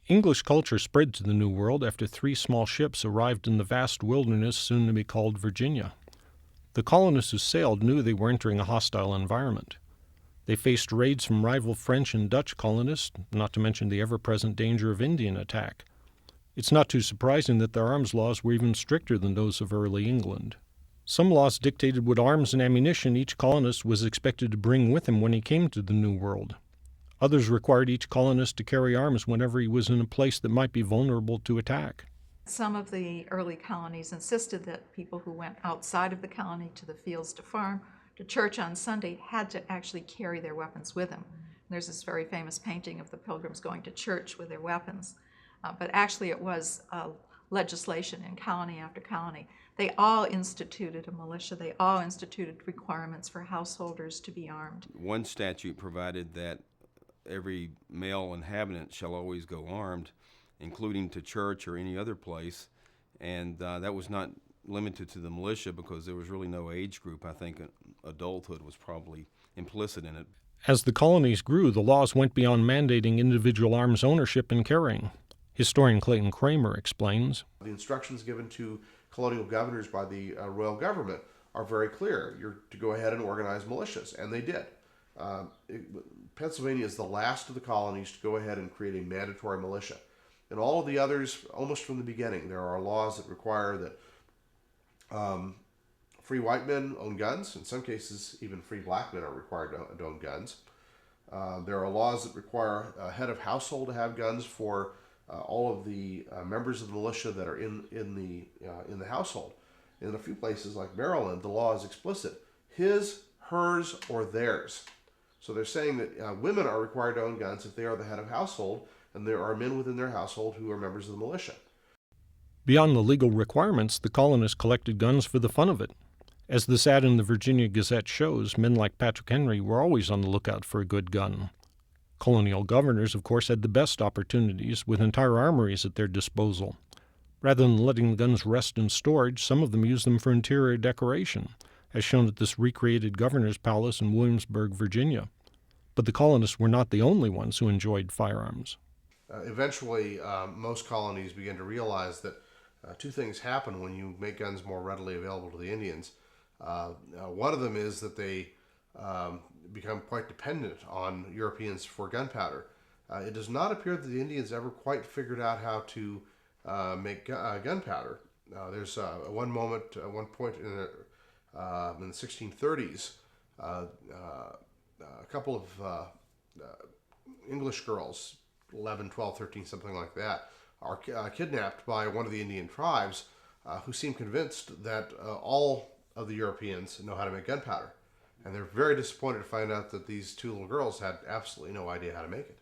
English culture spread to the New World after three small ships arrived in the vast wilderness soon to be called Virginia. The colonists who sailed knew they were entering a hostile environment. They faced raids from rival French and Dutch colonists, not to mention the ever-present danger of Indian attack. It's not too surprising that their arms laws were even stricter than those of early England. Some laws dictated what arms and ammunition each colonist was expected to bring with him when he came to the New World. Others required each colonist to carry arms whenever he was in a place that might be vulnerable to attack. Some of the early colonies insisted that people who went outside of the colony to the fields to farm, to church on Sunday, had to actually carry their weapons with them. There's this very famous painting of the pilgrims going to church with their weapons. But actually it was legislation in colony after colony. They all instituted a militia. They all instituted requirements for householders to be armed. One statute provided that every male inhabitant shall always go armed, including to church or any other place, and that was not limited to the militia because there was really no age group. I think adulthood was probably implicit in it. As the colonies grew, the laws went beyond mandating individual arms ownership and carrying. Historian Clayton Kramer explains. The instructions given to colonial governors by the royal government are very clear. You're to go ahead and organize militias, and they did. Pennsylvania is the last of the colonies to go ahead and create a mandatory militia. And all of the others, almost from the beginning, there are laws that require that free white men own guns. In some cases, even free black men are required to own guns. There are laws that require a head of household to have guns for all of the members of the militia that are in the household. In a few places like Maryland, the law is explicit: his, hers, or theirs. So they're saying that women are required to own guns if they are the head of household, and there are men within their household who are members of the militia. Beyond the legal requirements, the colonists collected guns for the fun of it. As this ad in the Virginia Gazette shows, men like Patrick Henry were always on the lookout for a good gun. Colonial governors, of course, had the best opportunities, with entire armories at their disposal. Rather than letting the guns rest in storage, some of them used them for interior decoration, as shown at this recreated governor's palace in Williamsburg, Virginia. But the colonists were not the only ones who enjoyed firearms. Eventually, most colonies began to realize that two things happen when you make guns more readily available to the Indians. One of them is that they become quite dependent on Europeans for gunpowder. It does not appear that the Indians ever quite figured out how to make gunpowder. There's one point in the 1630s, a couple of English girls, 11, 12, 13, something like that, are kidnapped by one of the Indian tribes who seem convinced that all of the Europeans know how to make gunpowder. And they're very disappointed to find out that these two little girls had absolutely no idea how to make it.